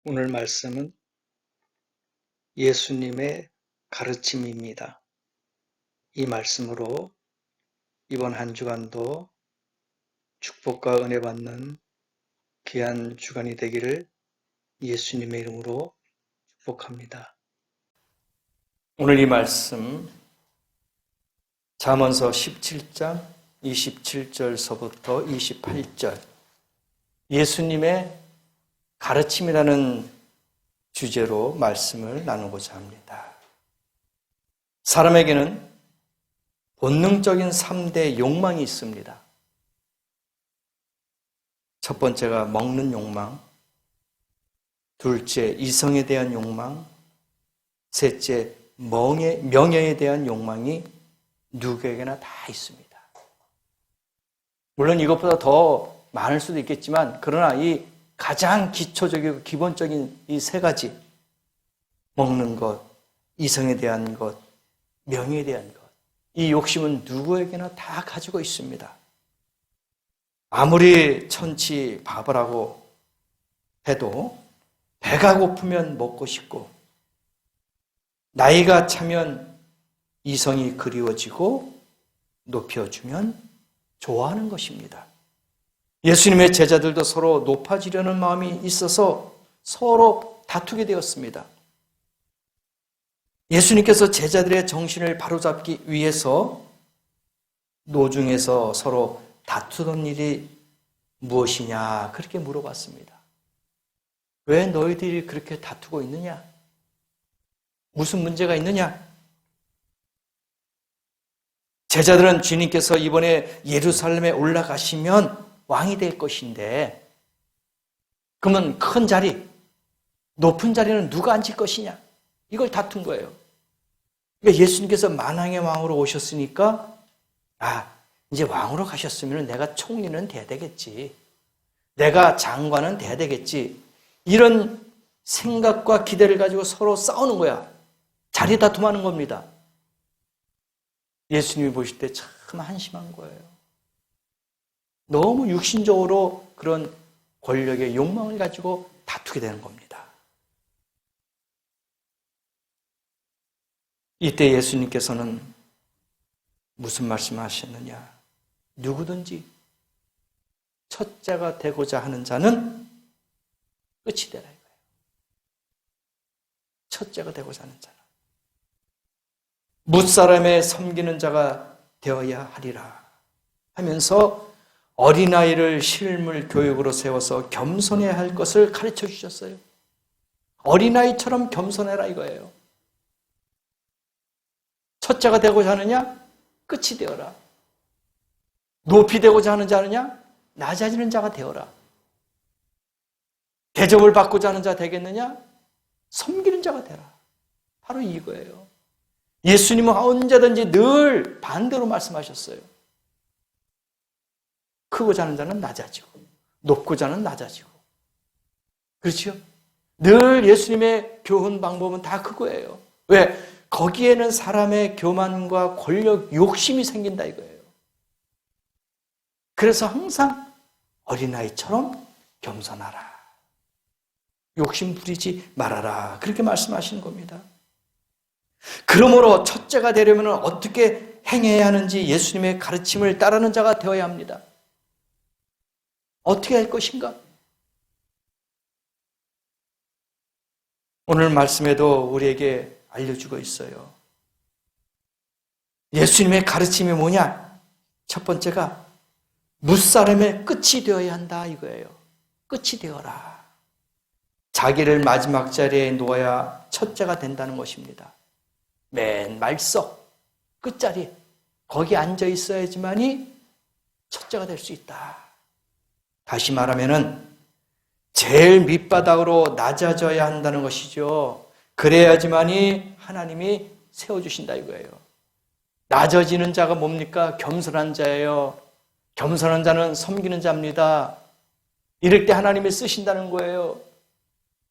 오늘 말씀은 예수님의 가르침입니다. 이 말씀으로 이번 한 주간도 축복과 은혜 받는 귀한 주간이 되기를 예수님의 이름으로 축복합니다. 오늘 이 말씀 잠언서 17장 27절서부터 28절 예수님의 가르침이라는 주제로 말씀을 나누고자 합니다. 사람에게는 본능적인 3대 욕망이 있습니다. 첫 번째가 먹는 욕망, 둘째 이성에 대한 욕망, 셋째 명예에 대한 욕망이 누구에게나 다 있습니다. 물론 이것보다 더 많을 수도 있겠지만 그러나 이 가장 기초적이고 기본적인 이 세 가지, 먹는 것, 이성에 대한 것, 명예에 대한 것, 이 욕심은 누구에게나 다 가지고 있습니다. 아무리 천치 바보라고 해도 배가 고프면 먹고 싶고 나이가 차면 이성이 그리워지고 높여주면 좋아하는 것입니다. 예수님의 제자들도 서로 높아지려는 마음이 있어서 서로 다투게 되었습니다. 예수님께서 제자들의 정신을 바로잡기 위해서 노중에서 서로 다투던 일이 무엇이냐 그렇게 물어봤습니다. 왜 너희들이 그렇게 다투고 있느냐? 무슨 문제가 있느냐? 제자들은 주님께서 이번에 예루살렘에 올라가시면 왕이 될 것인데 그러면 큰 자리, 높은 자리는 누가 앉을 것이냐? 이걸 다툰 거예요. 그러니까 예수님께서 만왕의 왕으로 오셨으니까 이제 왕으로 가셨으면 내가 총리는 돼야 되겠지. 내가 장관은 돼야 되겠지. 이런 생각과 기대를 가지고 서로 싸우는 거야. 자리 다툼하는 겁니다. 예수님이 보실 때 참 한심한 거예요. 너무 육신적으로 그런 권력의 욕망을 가지고 다투게 되는 겁니다. 이때 예수님께서는 무슨 말씀하셨느냐? 누구든지 첫째가 되고자 하는 자는 끝이 되라 이거예요. 첫째가 되고자 하는 자는 무사람의 섬기는 자가 되어야 하리라 하면서 어린아이를 실물 교육으로 세워서 겸손해야 할 것을 가르쳐 주셨어요. 어린아이처럼 겸손해라 이거예요. 첫째가 되고자 하느냐? 끝이 되어라. 높이 되고자 하는 자느냐? 낮아지는 자가 되어라. 대접을 받고자 하는 자 되겠느냐? 섬기는 자가 되라. 바로 이거예요. 예수님은 언제든지 늘 반대로 말씀하셨어요. 크고자 하는 자는 낮아지고 높고자 하는 낮아지고. 그렇죠? 늘 예수님의 교훈 방법은 다 그거예요. 왜? 거기에는 사람의 교만과 권력 욕심이 생긴다 이거예요. 그래서 항상 어린아이처럼 겸손하라. 욕심 부리지 말아라. 그렇게 말씀하시는 겁니다. 그러므로 첫째가 되려면 어떻게 행해야 하는지 예수님의 가르침을 따르는 자가 되어야 합니다. 어떻게 할 것인가? 오늘 말씀에도 우리에게 알려주고 있어요. 예수님의 가르침이 뭐냐? 첫 번째가 무사람의 끝이 되어야 한다 이거예요. 끝이 되어라. 자기를 마지막 자리에 놓아야 첫째가 된다는 것입니다. 맨 말석, 끝자리 거기 앉아 있어야지만이 첫째가 될 수 있다. 다시 말하면은 제일 밑바닥으로 낮아져야 한다는 것이죠. 그래야지만이 하나님이 세워주신다 이거예요. 낮아지는 자가 뭡니까? 겸손한 자예요. 겸손한 자는 섬기는 자입니다. 이럴 때 하나님이 쓰신다는 거예요.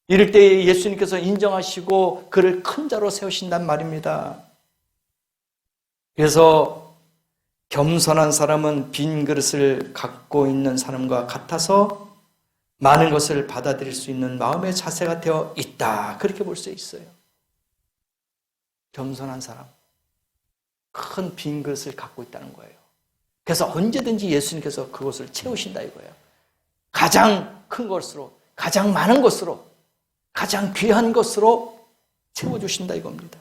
이럴 때 예수님께서 인정하시고 그를 큰 자로 세우신단 말입니다. 그래서 겸손한 사람은 빈 그릇을 갖고 있는 사람과 같아서 많은 것을 받아들일 수 있는 마음의 자세가 되어 있다. 그렇게 볼 수 있어요. 겸손한 사람, 큰 빈 그릇을 갖고 있다는 거예요. 그래서 언제든지 예수님께서 그것을 채우신다 이거예요. 가장 큰 것으로, 가장 많은 것으로, 가장 귀한 것으로 채워주신다 이겁니다.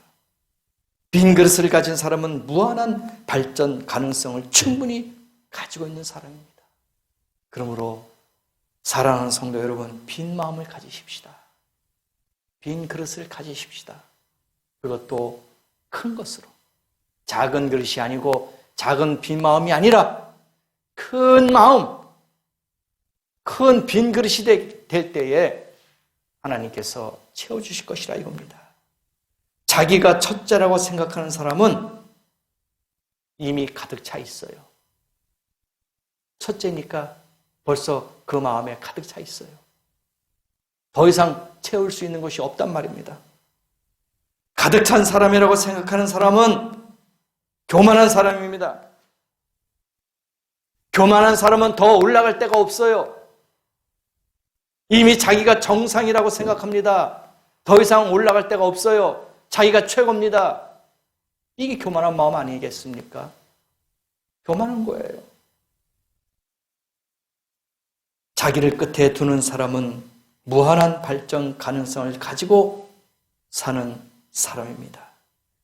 빈 그릇을 가진 사람은 무한한 발전 가능성을 충분히 가지고 있는 사람입니다. 그러므로 사랑하는 성도 여러분, 빈 마음을 가지십시다. 빈 그릇을 가지십시다. 그것도 큰 것으로. 작은 그릇이 아니고 작은 빈 마음이 아니라 큰 마음, 큰 빈 그릇이 될 때에 하나님께서 채워주실 것이라 이겁니다. 자기가 첫째라고 생각하는 사람은 이미 가득 차 있어요. 첫째니까 벌써 그 마음에 가득 차 있어요. 더 이상 채울 수 있는 것이 없단 말입니다. 가득 찬 사람이라고 생각하는 사람은 교만한 사람입니다. 교만한 사람은 더 올라갈 데가 없어요. 이미 자기가 정상이라고 생각합니다. 더 이상 올라갈 데가 없어요. 자기가 최고입니다. 이게 교만한 마음 아니겠습니까? 교만한 거예요. 자기를 끝에 두는 사람은 무한한 발전 가능성을 가지고 사는 사람입니다.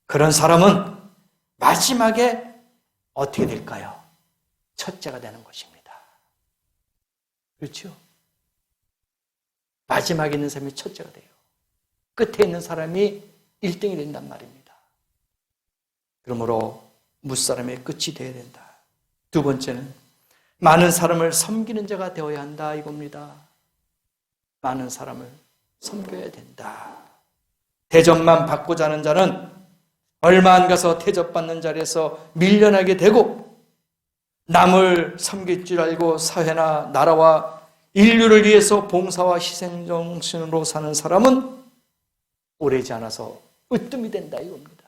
그런 사람은 마지막에 어떻게 될까요? 첫째가 되는 것입니다. 그렇죠? 마지막에 있는 사람이 첫째가 돼요. 끝에 있는 사람이 1등이 된단 말입니다. 그러므로 무사람의 끝이 되어야 된다. 두 번째는 많은 사람을 섬기는 자가 되어야 한다 이겁니다. 많은 사람을 섬겨야 된다. 대접만 받고자 하는 자는 얼마 안 가서 대접받는 자리에서 밀려나게 되고, 남을 섬길 줄 알고 사회나 나라와 인류를 위해서 봉사와 희생정신으로 사는 사람은 오래지 않아서 으뜸이 된다 이겁니다.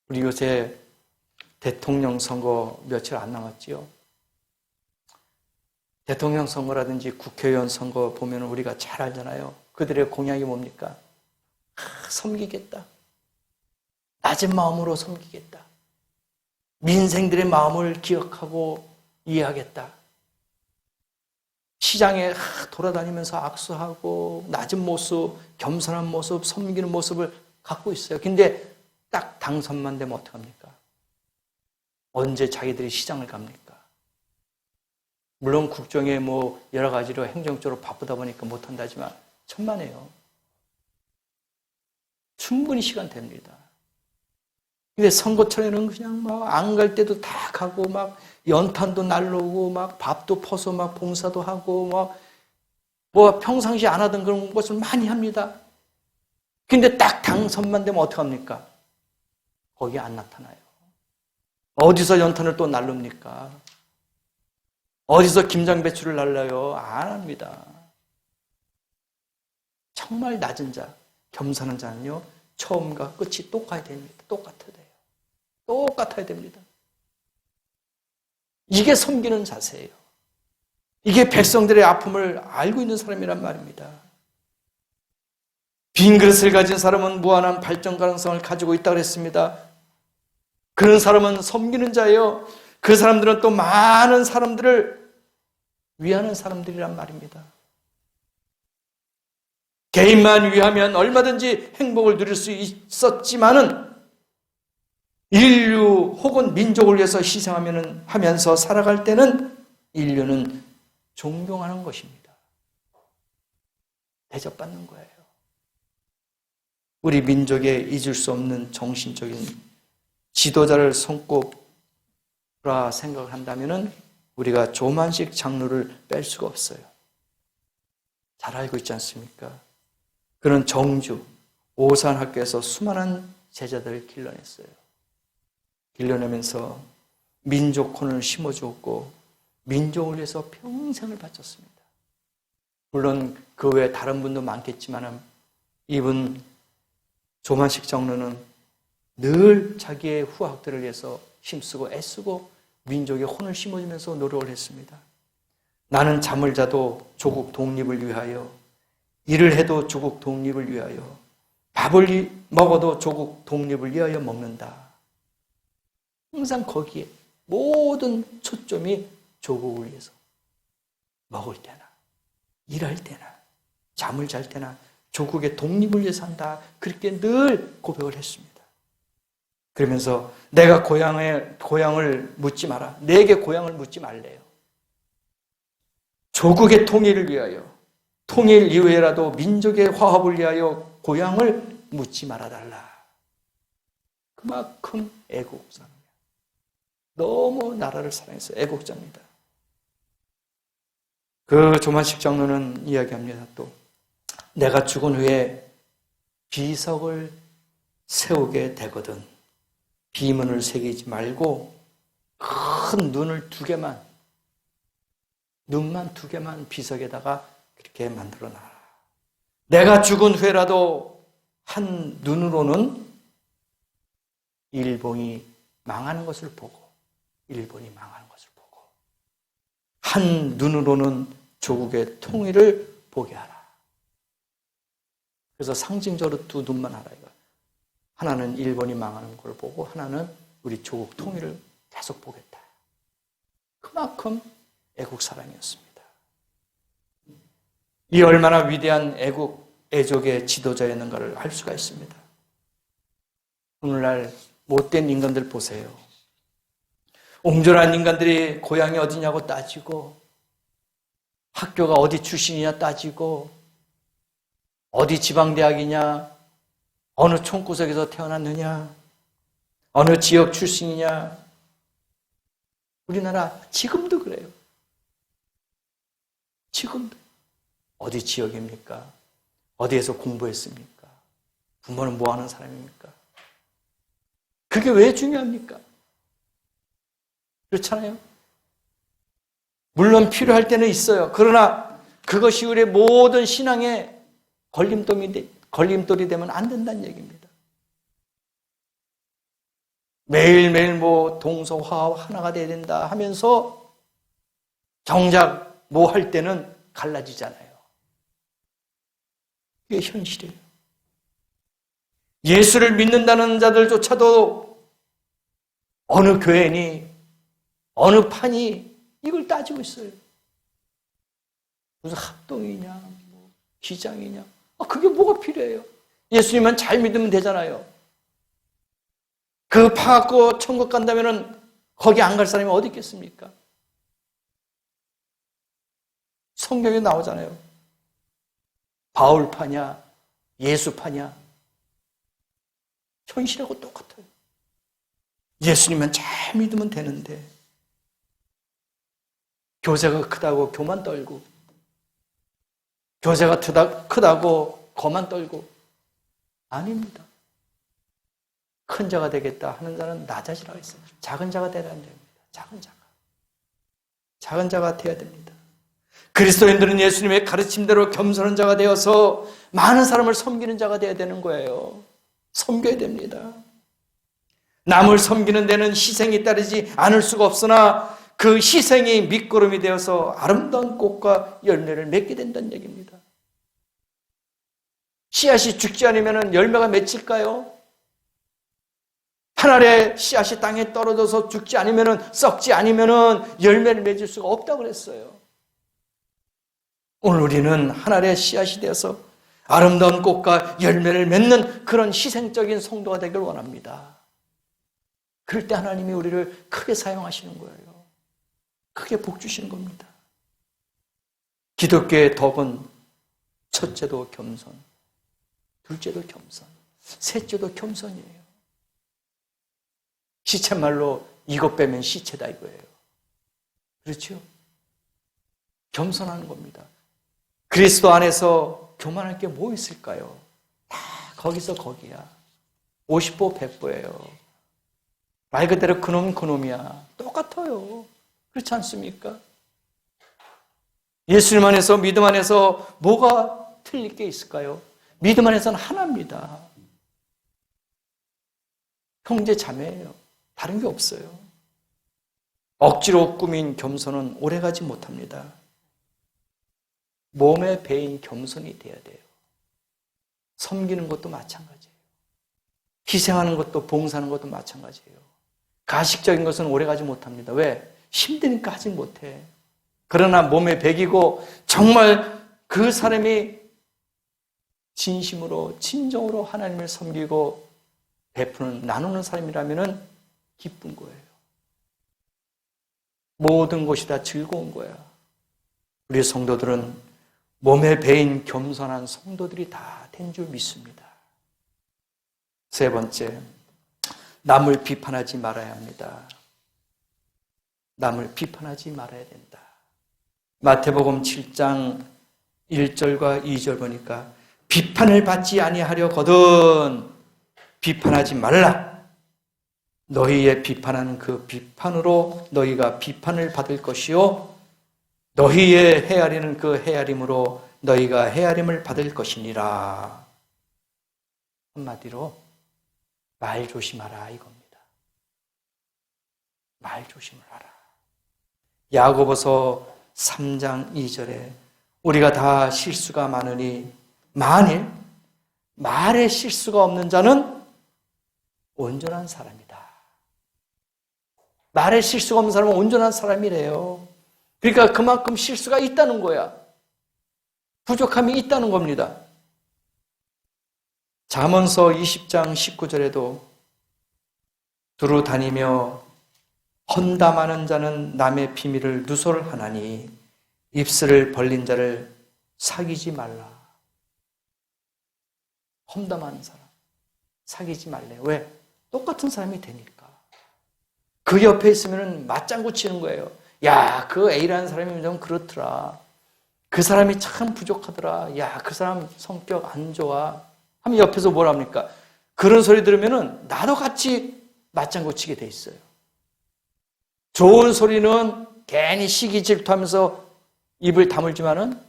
우리 요새 대통령 선거 며칠 안 남았지요. 대통령 선거라든지 국회의원 선거 보면 우리가 잘 알잖아요. 그들의 공약이 뭡니까? 섬기겠다. 낮은 마음으로 섬기겠다. 민생들의 마음을 기억하고 이해하겠다. 시장에 돌아다니면서 악수하고 낮은 모습, 겸손한 모습, 섬기는 모습을 갖고 있어요. 근데 딱 당선만 되면 어떡합니까? 언제 자기들이 시장을 갑니까? 물론 국정에 여러 가지로 행정적으로 바쁘다 보니까 못한다지만 천만에요. 충분히 시간 됩니다. 근데 선거철에는 그냥 안 갈 때도 다 가고 연탄도 날르고 밥도 퍼서 봉사도 하고 평상시 안 하던 그런 것을 많이 합니다. 근데 딱 당선만 되면 어떡합니까? 거기 안 나타나요. 어디서 연탄을 또 날릅니까? 어디서 김장배추를 날라요? 안 합니다. 정말 낮은 자, 겸손한 자는요, 처음과 끝이 똑같아야 됩니다. 똑같아야 됩니다. 이게 섬기는 자세예요. 이게 백성들의 아픔을 알고 있는 사람이란 말입니다. 빈 그릇을 가진 사람은 무한한 발전 가능성을 가지고 있다고 그랬습니다. 그런 사람은 섬기는 자예요. 그 사람들은 또 많은 사람들을 위하는 사람들이란 말입니다. 개인만 위하면 얼마든지 행복을 누릴 수 있었지만은 인류 혹은 민족을 위해서 하면서 살아갈 때는 인류는 존경하는 것입니다. 대접받는 거예요. 우리 민족에 잊을 수 없는 정신적인 지도자를 손꼽으라 생각을 한다면 우리가 조만식 장로를 뺄 수가 없어요. 잘 알고 있지 않습니까? 그는 정주, 오산학교에서 수많은 제자들을 길러냈어요. 길러내면서 민족혼을 심어주었고 민족을 위해서 평생을 바쳤습니다. 물론 그 외에 다른 분도 많겠지만 이분 조만식 장로는 늘 자기의 후학들을 위해서 힘쓰고 애쓰고 민족의 혼을 심어주면서 노력을 했습니다. 나는 잠을 자도 조국 독립을 위하여, 일을 해도 조국 독립을 위하여, 밥을 먹어도 조국 독립을 위하여 먹는다. 항상 거기에 모든 초점이 조국을 위해서. 먹을 때나, 일할 때나, 잠을 잘 때나 조국의 독립을 위해서 한다. 그렇게 늘 고백을 했습니다. 그러면서 내가 고향을 묻지 마라. 내게 고향을 묻지 말래요. 조국의 통일을 위하여, 통일 이후에라도 민족의 화합을 위하여 고향을 묻지 말아달라. 그만큼 애국자입니다. 너무 나라를 사랑해서 애국자입니다. 그 조만식 장로는 이야기합니다. 또 내가 죽은 후에 비석을 세우게 되거든 비문을 새기지 말고 큰 눈을 눈만 두 개만 비석에다가 그렇게 만들어 놔라. 내가 죽은 후에라도 한 눈으로는 일본이 망하는 것을 보고 한 눈으로는 조국의 통일을 보게 하라. 그래서 상징적으로 두 눈만 하라 이거. 하나는 일본이 망하는 걸 보고 하나는 우리 조국 통일을 계속 보겠다. 그만큼 애국 사랑이었습니다. 이 얼마나 위대한 애족의 지도자였는가를 알 수가 있습니다. 오늘날 못된 인간들 보세요. 옹졸한 인간들이 고향이 어디냐고 따지고 학교가 어디 출신이냐 따지고 어디 지방대학이냐 어느 총구석에서 태어났느냐 어느 지역 출신이냐 우리나라 지금도 그래요. 지금도 어디 지역입니까? 어디에서 공부했습니까? 부모는 뭐 하는 사람입니까? 그게 왜 중요합니까? 그렇잖아요. 물론 필요할 때는 있어요. 그러나 그것이 우리의 모든 신앙의 걸림돌이 되면 안 된다는 얘기입니다. 매일매일 동서화합 하나가 돼야 된다 하면서 정작 뭐 할 때는 갈라지잖아요. 이게 현실이에요. 예수를 믿는다는 자들조차도 어느 교회니 어느 판이 이걸 따지고 있어요. 무슨 합동이냐 기장이냐 그게 뭐가 필요해요. 예수님만 잘 믿으면 되잖아요. 그 파 갖고 천국 간다면 거기 안 갈 사람이 어디 있겠습니까? 성경에 나오잖아요. 바울파냐 예수파냐 현실하고 똑같아요. 예수님만 잘 믿으면 되는데 교제가 크다고 교만 떨고 교제가 크다고 거만 떨고 아닙니다. 큰 자가 되겠다 하는 자는 낮아지라고 했어요. 작은 자가 되라는 겁니다. 작은 자가 되어야 됩니다. 그리스도인들은 예수님의 가르침대로 겸손한 자가 되어서 많은 사람을 섬기는 자가 되어야 되는 거예요. 섬겨야 됩니다. 남을 섬기는 데는 희생이 따르지 않을 수가 없으나 그 희생이 밑거름이 되어서 아름다운 꽃과 열매를 맺게 된다는 얘기입니다. 씨앗이 죽지 않으면 열매가 맺힐까요? 한 알의 씨앗이 땅에 떨어져서 죽지 않으면 썩지 않으면 열매를 맺을 수가 없다고 그랬어요. 오늘 우리는 한 알의 씨앗이 되어서 아름다운 꽃과 열매를 맺는 그런 희생적인 성도가 되길 원합니다. 그럴 때 하나님이 우리를 크게 사용하시는 거예요. 크게 복 주시는 겁니다. 기독교의 덕은 첫째도 겸손, 둘째도 겸손, 셋째도 겸손이에요. 시쳇말로 이것 빼면 시체다 이거예요. 그렇죠? 겸손하는 겁니다. 그리스도 안에서 교만할 게 뭐 있을까요? 다 거기서 거기야. 50보 100보예요. 말 그대로 그놈 그놈이야. 똑같아요. 그렇지 않습니까? 예수님 안에서 믿음 안에서 뭐가 틀릴 게 있을까요? 믿음 안에서는 하나입니다. 형제 자매예요. 다른 게 없어요. 억지로 꾸민 겸손은 오래가지 못합니다. 몸의 배인 겸손이 돼야 돼요. 섬기는 것도 마찬가지예요. 희생하는 것도 봉사하는 것도 마찬가지예요. 가식적인 것은 오래가지 못합니다. 왜? 힘드니까 하지 못해. 그러나 몸에 배기고 정말 그 사람이 진심으로 진정으로 하나님을 섬기고 베푸는 나누는 사람이라면 기쁜 거예요. 모든 것이 다 즐거운 거야. 우리 성도들은 몸에 배인 겸손한 성도들이 다 된 줄 믿습니다. 세 번째, 남을 비판하지 말아야 합니다. 남을 비판하지 말아야 된다. 마태복음 7장 1절과 2절 보니까 비판을 받지 아니하려거든 비판하지 말라. 너희의 비판하는 그 비판으로 너희가 비판을 받을 것이요 너희의 헤아리는 그 헤아림으로 너희가 헤아림을 받을 것이니라. 한마디로 말 조심하라 이겁니다. 말 조심을 하라. 야고보서 3장 2절에 우리가 다 실수가 많으니 만일 말에 실수가 없는 자는 온전한 사람이다. 말에 실수가 없는 사람은 온전한 사람이래요. 그러니까 그만큼 실수가 있다는 거야. 부족함이 있다는 겁니다. 잠언서 20장 19절에도 두루 다니며 헌담하는 자는 남의 비밀을 누설하나니 입술을 벌린 자를 사귀지 말라. 험담하는 사람 사귀지 말래. 왜? 똑같은 사람이 되니까. 그 옆에 있으면 맞장구 치는 거예요. 야, 그 A라는 사람이 좀 그렇더라. 그 사람이 참 부족하더라. 야, 그 사람 성격 안 좋아. 하면 옆에서 뭐라 합니까? 그런 소리 들으면 나도 같이 맞장구 치게 돼 있어요. 좋은 소리는 괜히 시기 질투하면서 입을 다물지만은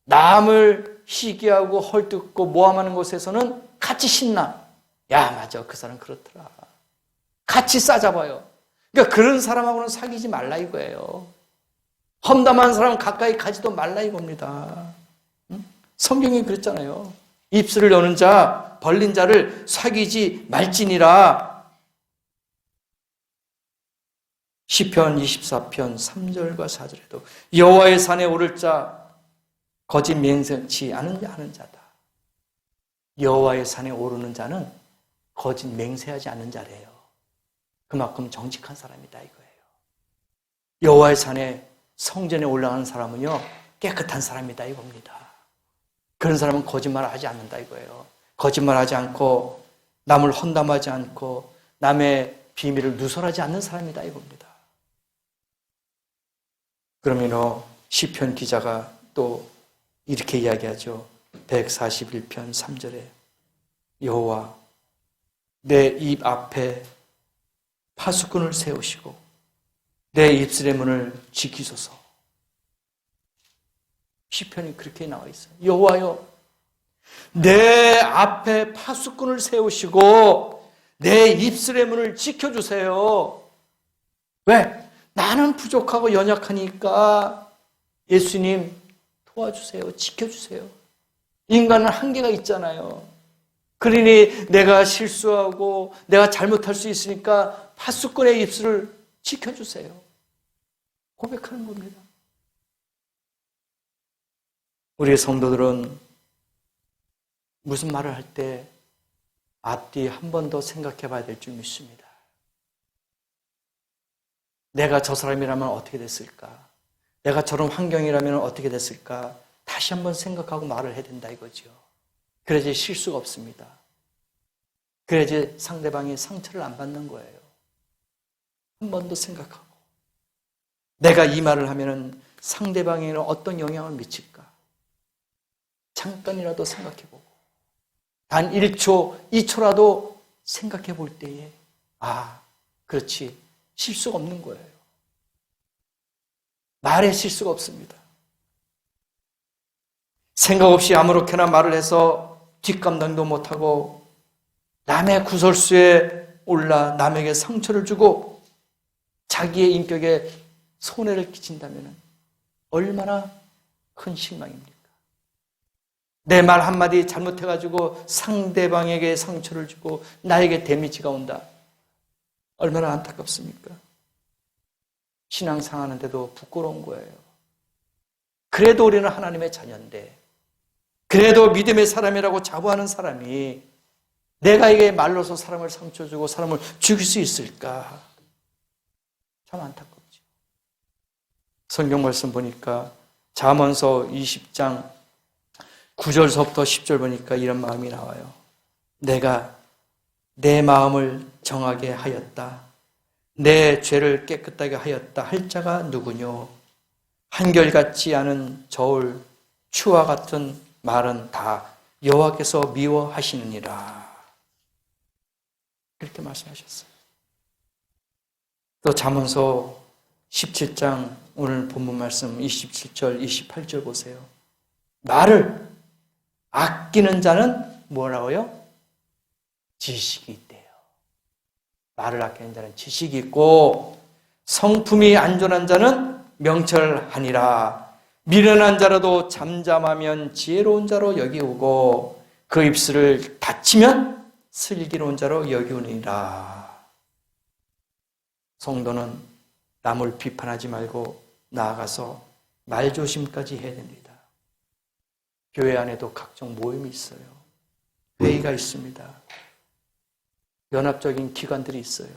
남을 시기하고 헐뜯고 모함하는 곳에서는 같이 신나. 야, 맞아. 그 사람 그렇더라. 같이 싸잡아요. 그러니까 그런 사람하고는 사귀지 말라 이거예요. 험담한 사람 가까이 가지도 말라 이겁니다. 성경이 그랬잖아요. 입술을 여는 자, 벌린 자를 사귀지 말지니라. 시편 24편 3절과 4절에도 여호와의 산에 오를 자 거짓 맹세치 않은 자다. 여호와의 산에 오르는 자는 거짓 맹세하지 않는 자래요. 그만큼 정직한 사람이다 이거예요. 여호와의 산에 성전에 올라가는 사람은요 깨끗한 사람이다 이겁니다. 그런 사람은 거짓말을 하지 않는다 이거예요. 거짓말하지 않고 남을 헌담하지 않고 남의 비밀을 누설하지 않는 사람이다 이겁니다. 그러면 시편 기자가 또 이렇게 이야기하죠. 141편 3절에 여호와 내 입 앞에 파수꾼을 세우시고 내 입술의 문을 지키소서. 시편이 그렇게 나와 있어요. 여호와여 내 앞에 파수꾼을 세우시고 내 입술의 문을 지켜주세요. 왜? 나는 부족하고 연약하니까 예수님 도와주세요. 지켜주세요. 인간은 한계가 있잖아요. 그러니 내가 실수하고 내가 잘못할 수 있으니까 파수꾼의 입술을 지켜주세요. 고백하는 겁니다. 우리의 성도들은 무슨 말을 할 때 앞뒤 한 번 더 생각해 봐야 될 줄 믿습니다. 내가 저 사람이라면 어떻게 됐을까? 내가 저런 환경이라면 어떻게 됐을까? 다시 한번 생각하고 말을 해야 된다 이거죠. 그래야지 실수가 없습니다. 그래야지 상대방이 상처를 안 받는 거예요. 한 번 더 생각하고 내가 이 말을 하면 상대방에게는 어떤 영향을 미칠까? 잠깐이라도 생각해보고 단 1초, 2초라도 생각해 볼 때에 아, 그렇지. 실수가 없는 거예요. 말에 실수가 없습니다. 생각 없이 아무렇게나 말을 해서 뒷감당도 못하고 남의 구설수에 올라 남에게 상처를 주고 자기의 인격에 손해를 끼친다면 얼마나 큰 실망입니까? 내 말 한마디 잘못해가지고 상대방에게 상처를 주고 나에게 데미지가 온다. 얼마나 안타깝습니까? 신앙 상하는데도 부끄러운 거예요. 그래도 우리는 하나님의 자녀인데, 그래도 믿음의 사람이라고 자부하는 사람이 내가 이게 말로서 사람을 상처 주고 사람을 죽일 수 있을까? 참 안타깝죠. 성경 말씀 보니까 잠언서 20장 9절서부터 10절 보니까 이런 마음이 나와요. 내가 내 마음을 정하게 하였다. 내 죄를 깨끗하게 하였다 할 자가 누구뇨? 한결같지 않은 저울 추와 같은 말은 다 여호와께서 미워하시느니라. 그렇게 말씀하셨어요. 또 잠언서 17장 오늘 본문 말씀 27절 28절 보세요. 말을 아끼는 자는 뭐라고요? 지식이 있대요. 말을 아끼는 자는 지식이 있고 성품이 안전한 자는 명철하니라. 미련한 자라도 잠잠하면 지혜로운 자로 여기오고 그 입술을 닫히면 슬기로운 자로 여기오니라. 성도는 남을 비판하지 말고 나아가서 말조심까지 해야 됩니다. 교회 안에도 각종 모임이 있어요. 회의가 있습니다. 연합적인 기관들이 있어요.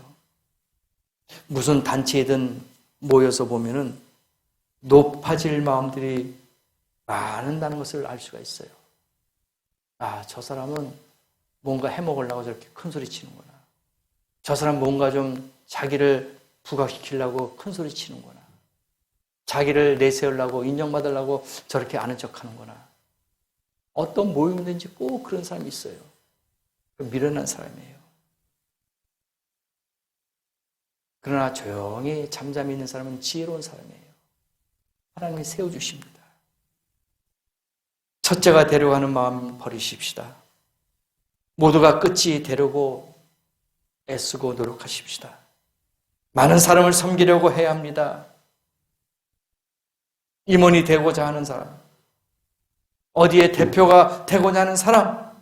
무슨 단체이든 모여서 보면은 높아질 마음들이 많은다는 것을 알 수가 있어요. 아, 저 사람은 뭔가 해먹으려고 저렇게 큰 소리 치는구나. 저 사람 뭔가 좀 자기를 부각시키려고 큰 소리 치는구나. 자기를 내세우려고 인정받으려고 저렇게 아는 척 하는구나. 어떤 모임이든지 꼭 그런 사람이 있어요. 미련한 사람이에요. 그러나 조용히 잠잠히 있는 사람은 지혜로운 사람이에요. 하나님이 세워주십니다. 첫째가 되려고 하는 마음 버리십시다. 모두가 끝이 되려고 애쓰고 노력하십시다. 많은 사람을 섬기려고 해야 합니다. 임원이 되고자 하는 사람, 어디에 대표가 되고자 하는 사람,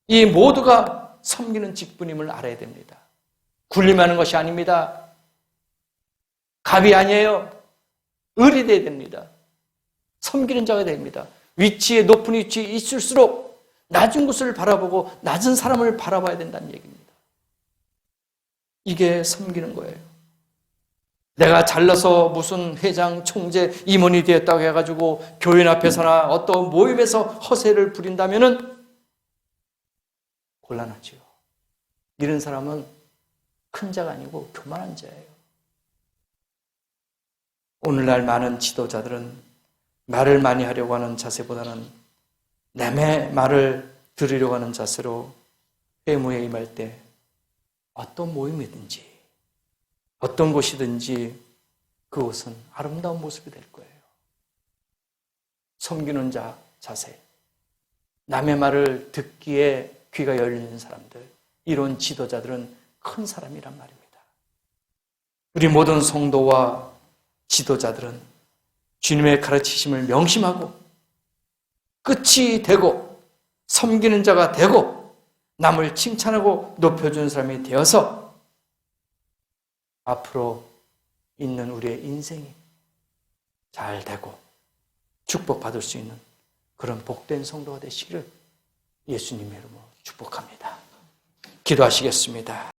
이 모두가 섬기는 직분임을 알아야 됩니다. 군림하는 것이 아닙니다. 갑이 아니에요. 을이 돼야 됩니다. 섬기는 자가 됩니다. 위치에 높은 위치에 있을수록 낮은 곳을 바라보고 낮은 사람을 바라봐야 된다는 얘기입니다. 이게 섬기는 거예요. 내가 잘나서 무슨 회장, 총재, 임원이 되었다고 해가지고 교인 앞에서나 어떤 모임에서 허세를 부린다면은 곤란하지요. 이런 사람은 큰 자가 아니고 교만한 자예요. 오늘날 많은 지도자들은 말을 많이 하려고 하는 자세보다는 남의 말을 들으려고 하는 자세로 회무에 임할 때 어떤 모임이든지 어떤 곳이든지 그곳은 아름다운 모습이 될 거예요. 섬기는 자 자세, 남의 말을 듣기에 귀가 열리는 사람들, 이런 지도자들은 큰 사람이란 말입니다. 우리 모든 성도와 지도자들은 주님의 가르치심을 명심하고 끝이 되고 섬기는 자가 되고 남을 칭찬하고 높여주는 사람이 되어서 앞으로 있는 우리의 인생이 잘 되고 축복받을 수 있는 그런 복된 성도가 되시기를 예수님의 이름으로 축복합니다. 기도하시겠습니다.